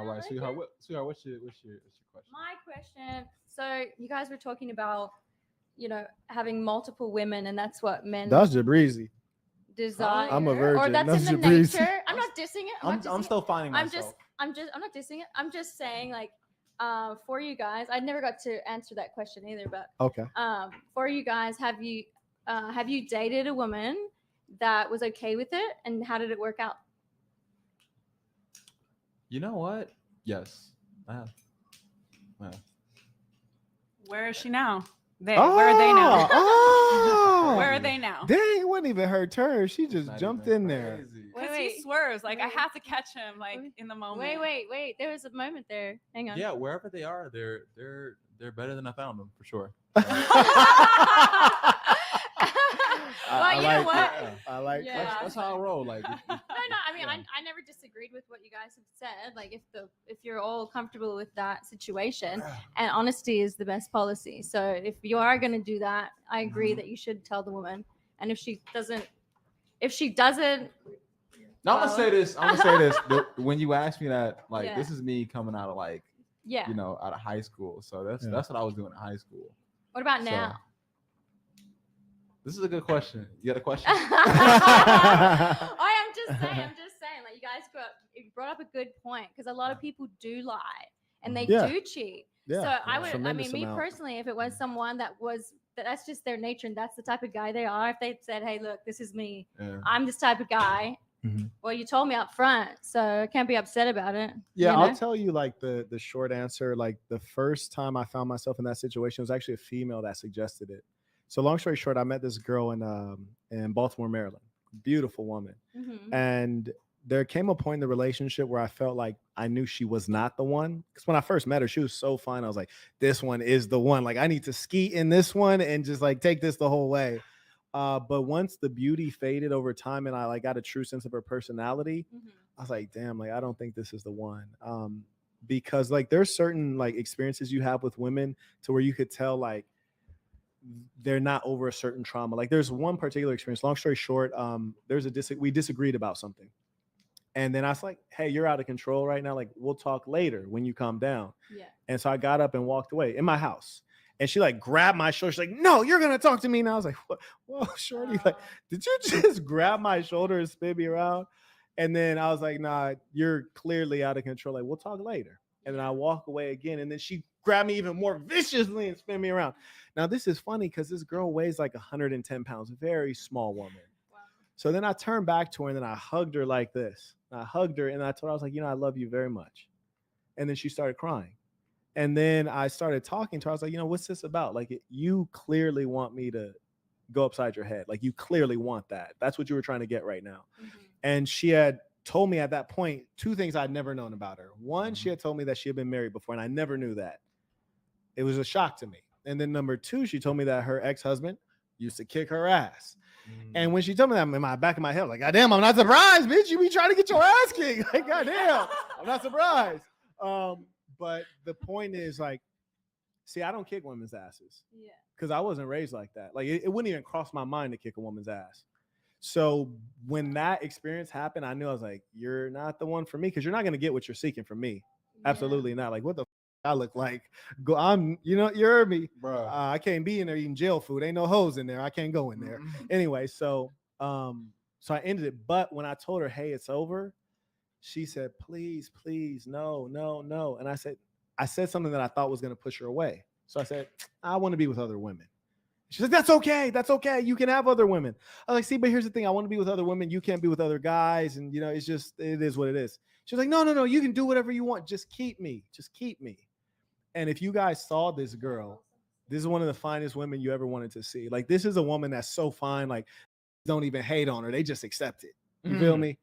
All right, sweetheart. What's your question? My question. So you guys were talking about, having multiple women, and that's what men That's Jabrizi. desire. I'm a virgin. Or that's That's in the Jabrizi. nature. I'm not dissing it. I'm still finding I'm myself. I'm not dissing it. I'm just saying, like, for you guys, I never got to answer that question either. But Okay. for you guys, have you dated a woman that was okay with it, and how did it work out? You know what? Yes, I have. Yeah. Where is she now? Where are they now? Oh, Where are they now? dang, it wasn't even her turn. She just Not jumped even in there. crazy. Because Wait. he swerves. Like, I Wait. have to catch him, like, in the moment. Wait. There was a moment there. Hang on. Yeah, wherever they are, they're better than I found them for sure. Well, you know what? I like Yeah. that. That's how I roll. Like, No. I mean, Yeah. I never disagreed with what you guys have said. Like, if you're all comfortable with that situation, and honesty is the best policy. So if you are going to do that, I agree that you should tell the woman. And if she doesn't, now I'm gonna say this. When you asked me that, like, Yeah. this is me coming out of like, yeah. out of high school. So that's Yeah. that's what I was doing in high school. What about So, now? this is a good question. You got a question? I'm just saying, like, you brought up a good point, because a lot of people do lie and they Yeah. do cheat. Yeah, So I tremendous me amount. personally, if it was someone that's just their nature and that's the type of guy they are, if they said, hey, look, this is me, Yeah. I'm this type of guy. Mhm. Well, you told me up front, so I can't be upset about it. Yeah, you know? I'll tell you, like, the short answer. Like, the first time I found myself in that situation was actually a female that suggested it. So long story short, I met this girl in Baltimore, Maryland. Beautiful woman. Mhm. And there came a point in the relationship where I felt like I knew she was not the one. Because when I first met her, she was so fine. I was like, this one is the one. Like, I need to ski in this one and just like take this the whole way. But once the beauty faded over time and I like got a true sense of her personality, Mhm. I was like, damn, like, I don't think this is the one. Because like there's certain like experiences you have with women to where you could tell like they're not over a certain trauma. Like, there's one particular experience. Long story short, we disagreed about something. And then I was like, hey, you're out of control right now. Like, we'll talk later when you calm down. Yeah. And so I got up and walked away in my house. And she like grabbed my shoulder. She's like, no, you're going to talk to me now. I was like, what? Whoa, shorty, like, did you just grab my shoulder and spin me around? And then I was like, nah, you're clearly out of control. Like, we'll talk later. And then I walk away again. And then she grabbed me even more viciously and spin me around. Now, this is funny because this girl weighs like 110 pounds, a very small woman. Wow. So then I turned back to her and then I hugged her like this. I hugged her and I told her, I was like, I love you very much. And then she started crying. And then I started talking to her. I was like, what's this about? Like, you clearly want me to go upside your head. Like, you clearly want that. That's what you were trying to get right now. Mhm. And she had told me at that point two things I'd never known about her. One, she had told me that she had been married before, and I never knew that. It was a shock to me. And then number two, she told me that her ex-husband used to kick her ass. And when she told me that, in my back of my head, I was like, God damn, I'm not surprised, bitch. You be trying to get your ass kicked. Like, God damn, I'm not surprised. But the point is, like, see, I don't kick women's asses. Yeah. Because I wasn't raised like that. Like, it wouldn't even cross my mind to kick a woman's ass. So when that experience happened, I knew I was like, you're not the one for me, because you're not going to get what you're seeking from me. Absolutely not. Like, what the I look like? You heard me. Bro. I can't be in there eating jail food. Ain't no hoes in there. I can't go in there. Anyway, so I ended it. But when I told her, hey, it's over, she said, please, no. And I said something that I thought was going to push her away. So I said, I want to be with other women. She's like, that's okay. You can have other women. I was like, see, but here's the thing. I want to be with other women. You can't be with other guys. And, it is what it is. She was like, no. You can do whatever you want. Just keep me. And if you guys saw this girl, this is one of the finest women you ever wanted to see. Like, this is a woman that's so fine. Like, don't even hate on her. They just accept it. You feel me?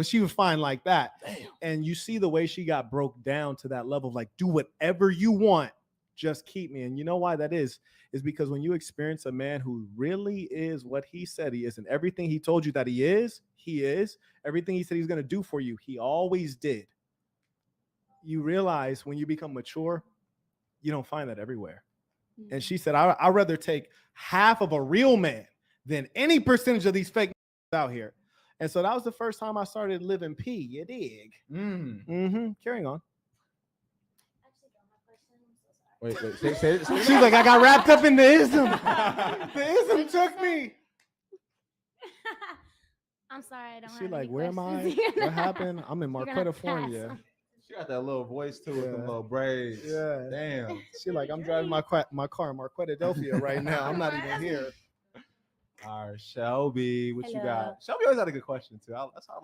She was fine like that. Damn. And you see the way she got broke down to that level of like, do whatever you want. Just keep me. And you know why that is because when you experience a man who really is what he said he is, and everything he told you that he is, everything he said he's going to do for you, he always did. You realize when you become mature, you don't find that everywhere. Mm-hmm. And she said, I'd rather take half of a real man than any percentage of these fake out here. And so that was the first time I started living P. You dig? Carrying on. Wait. Say it. She's like, I got wrapped up in the ism. The ism took me. I'm sorry, I don't She have like, any where am I? questions. What happened? I'm in You're Marquett, gonna have to California. pass. She got that little voice too with them Yeah. little braids. Yeah. Damn. She like, I'm driving my car in Marquettadelphia right now. I'm not even here. All right, Shelby, what you Hello. got? Shelby always had a good question too. That's how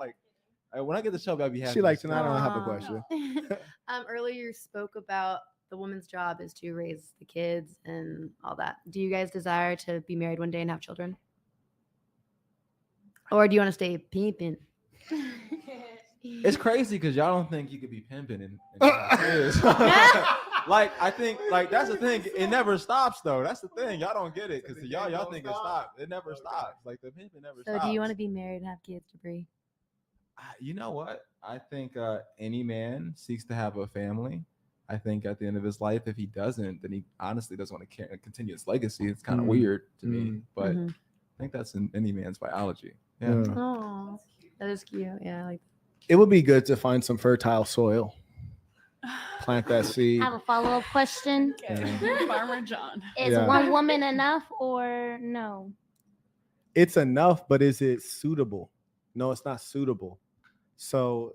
when I get to Shelby, I'll be happy. She like, to tonight I don't have a Aw. question. Earlier you spoke about the woman's job is to raise the kids and all that. Do you guys desire to be married one day and have children? Or do you want to stay pimping? It's crazy because y'all don't think you could be pimping and have kids. Like I think like that's the thing. It never stops though. That's the thing. Y'all don't get it because y'all think it stops. It never stops. Like the pimping never So stops. do you want to be married and have kids, Jabri? You know what? I think any man seeks to have a family. I think at the end of his life, if he doesn't, then he honestly doesn't want to continue his legacy. It's kind of weird to me, but I think that's in any man's biology. Yeah. Oh, that is cute. Yeah, I like It would be good to find some fertile soil. Plant that seed. I have a follow-up question. Okay. Farmer John. Is Yeah. one woman enough or no? It's enough, but is it suitable? No, it's not suitable. So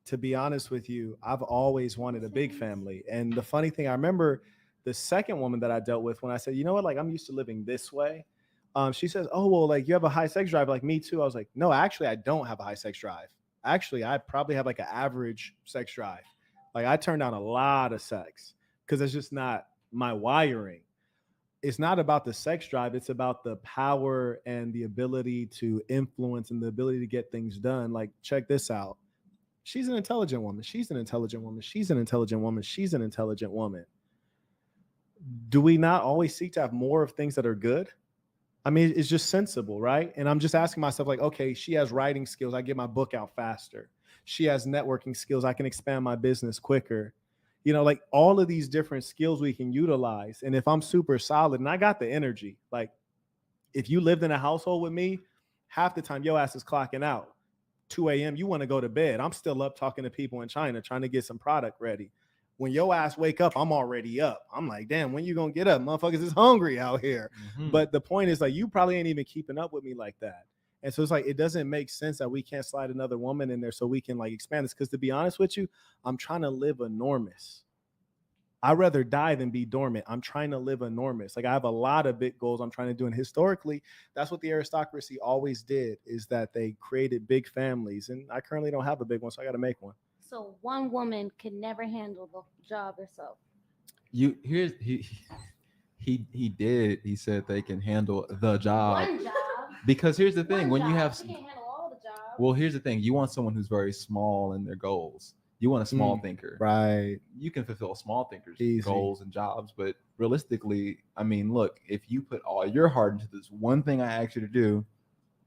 to be honest with you, I've always wanted a big family. And the funny thing, I remember the second woman that I dealt with when I said, you know what, like I'm used to living this way. She says, oh, well, like you have a high sex drive like me too. I was like, no, actually, I don't have a high sex drive. Actually, I probably have like an average sex drive. Like I turn down a lot of sex because it's just not my wiring. It's not about the sex drive. It's about the power and the ability to influence and the ability to get things done. Like, check this out. She's an intelligent woman. She's an intelligent woman. She's an intelligent woman. She's an intelligent woman. Do we not always seek to have more of things that are good? I mean, it's just sensible, right? And I'm just asking myself, like, okay, she has writing skills. I get my book out faster. She has networking skills. I can expand my business quicker. You know, like all of these different skills we can utilize. And if I'm super solid and I got the energy, like if you lived in a household with me, half the time your ass is clocking out. 2 a.m. you want to go to bed. I'm still up talking to people in China, trying to get some product ready. When your ass wake up, I'm already up. I'm like, damn, when you gonna get up? Motherfuckers is hungry out here. But the point is, like, you probably ain't even keeping up with me like that. And so it's like, it doesn't make sense that we can't slide another woman in there so we can like expand this. Because to be honest with you, I'm trying to live enormous. I'd rather die than be dormant. I'm trying to live enormous. Like I have a lot of big goals I'm trying to do. And historically, that's what the aristocracy always did, is that they created big families. And I currently don't have a big one, so I got to make one. So one woman could never handle the job herself. He did. He said they can handle the job. One job. Because here's the thing, when you have she can't handle all the jobs. well, here's the thing, you want someone who's very small in their goals. You want a small thinker. Right. You can fulfill small thinkers' Easy. goals and jobs, but realistically, I mean, look, if you put all your heart into this one thing I asked you to do,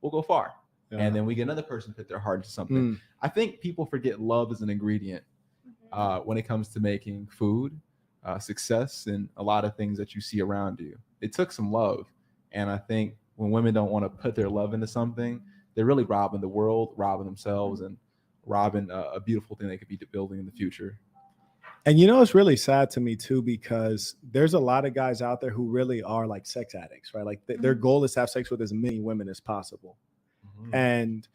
we'll go far. Yeah. And then we get another person to put their heart into something. I think people forget love as an ingredient when it comes to making food, success, and a lot of things that you see around you. It took some love. And I think when women don't want to put their love into something, they're really robbing the world, robbing themselves, and robbing a beautiful thing they could be building in the future. And you know, it's really sad to me too, because there's a lot of guys out there who really are like sex addicts, right? Like their goal is to have sex with as many women as possible. And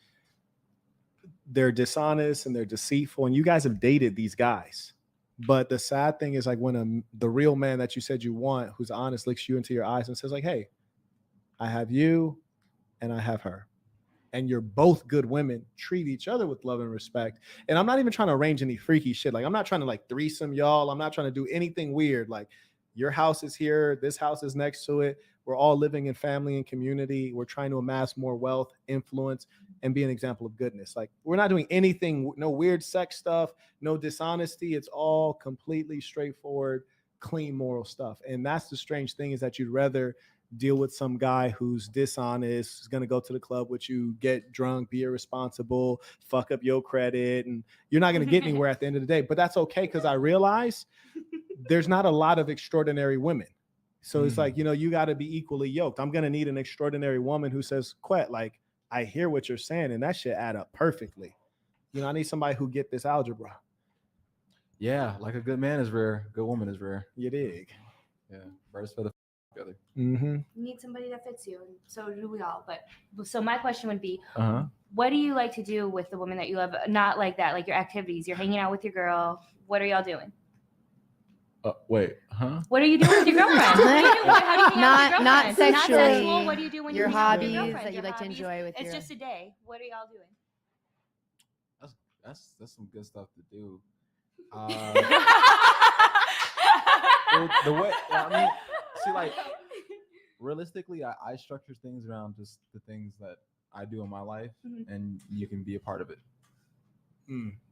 they're dishonest and they're deceitful. And you guys have dated these guys. But the sad thing is, like, when the real man that you said you want, who's honest, looks you into your eyes and says, like, hey, I have you and I have her. And you're both good women, treat each other with love and respect. And I'm not even trying to arrange any freaky shit. Like, I'm not trying to like threesome y'all. I'm not trying to do anything weird. Like, your house is here. This house is next to it. We're all living in family and community. We're trying to amass more wealth, influence, and be an example of goodness. Like, we're not doing anything, no weird sex stuff, no dishonesty. It's all completely straightforward, clean, moral stuff. And that's the strange thing, is that you'd rather deal with some guy who's dishonest, is going to go to the club with you, get drunk, be irresponsible, fuck up your credit, and you're not going to get anywhere at the end of the day. But that's okay, because I realize there's not a lot of extraordinary women. So it's like, you know, you got to be equally yoked. I'm going to need an extraordinary woman who says, Quet, like, I hear what you're saying, and that shit add up perfectly. You know, I need somebody who get this algebra. Yeah, like a good man is rare, good woman is rare. You dig? Yeah, birds feather together. Mm-hmm. You need somebody that fits you, and so do we all. But so my question would be, Uh-huh. what do you like to do with the woman that you love? Not like that, like your activities. You're hanging out with your girl. What are y'all doing? Wait, huh? What are you doing with your girlfriend? What do you do? How do you hang out with your Not girlfriend? Not sexually. sexual. What do you do when Your you hang out with hobbies your girlfriend? that you Your like to hobbies. enjoy with It's your. just a day. What are y'all doing? That's some good stuff to do. Well, the way I mean, see, like realistically, I structure things around just the things that I do in my life, and you can be a part of it.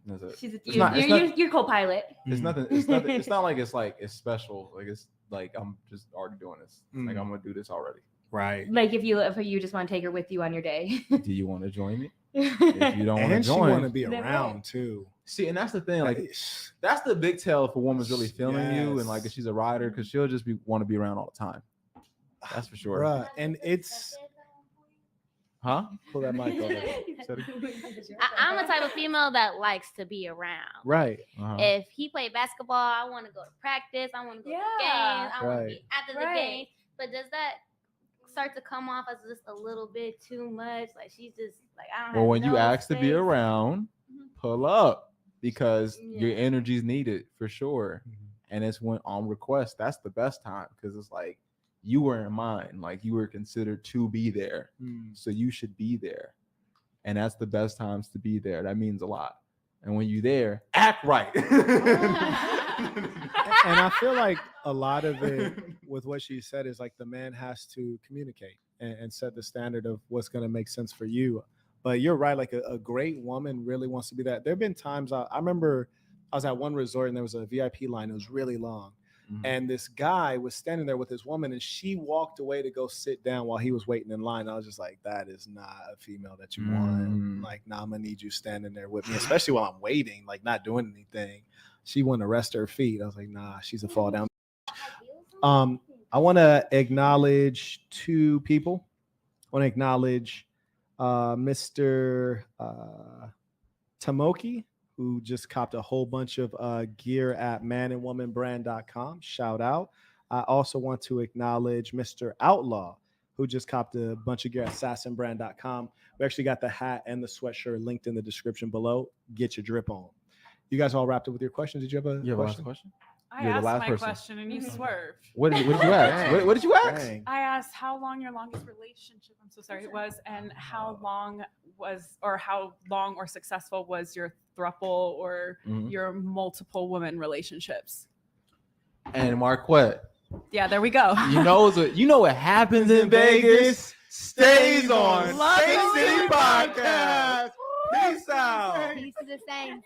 That's it. She's It's you're co-pilot. It's nothing. It's nothing. It's not like it's special. Like it's like I'm just already doing this. Like I'm gonna do this already. Right. Like if you just want to take her with you on your day. Do you want to join me? If you don't want to And she join, want to be Then around too. see, and that's the thing. Like that's the big tell if a woman's really feeling you, and like if she's a rider, because she'll just want to be around all the time. That's for sure. Bruh, and it's Huh? pull that mic over. I'm the type of female that likes to be around. Right. Uh-huh. If he played basketball, I want to go to practice. I want to go to games. I want to be after the game. But does that start to come off as just a little bit too much? Like she's just like, I don't Well, have when no you ask to be space. around, pull up because your energy's needed for sure. And it's when on request, that's the best time because it's like you were in mind, like you were considered to be there. So you should be there. And that's the best times to be there. That means a lot. And when you're there, act right. And I feel like a lot of it with what she said is like the man has to communicate and set the standard of what's going to make sense for you. But you're right. Like a great woman really wants to be that. There have been times I remember I was at one resort and there was a VIP line. It was really long. And this guy was standing there with his woman and she walked away to go sit down while he was waiting in line. I was just like, that is not a female that you want. Like, nah, I'm gonna need you standing there with me, especially while I'm waiting, like not doing anything. She wanted to rest her feet. I was like, nah, she's a fall down. I want to acknowledge two people. I want to acknowledge Mr. Tamoki, who just copped a whole bunch of gear at manandwomanbrand.com. Shout out. I also want to acknowledge Mr. Outlaw, who just copped a bunch of gear at assassinbrand.com. We actually got the hat and the sweatshirt linked in the description below. Get your drip on. You guys all wrapped up with your questions? Did you have a question? I You're the asked last my person. question and you swerved. What did you ask? What did you ask? Dang. I asked how long your longest relationship, I'm so sorry, it was, and how long or successful was your throuple or your multiple woman relationships. And Marquett. Yeah, there we go. You know what happens in Vegas stays on Love State it. City Podcast. Peace out. Peace to the saints.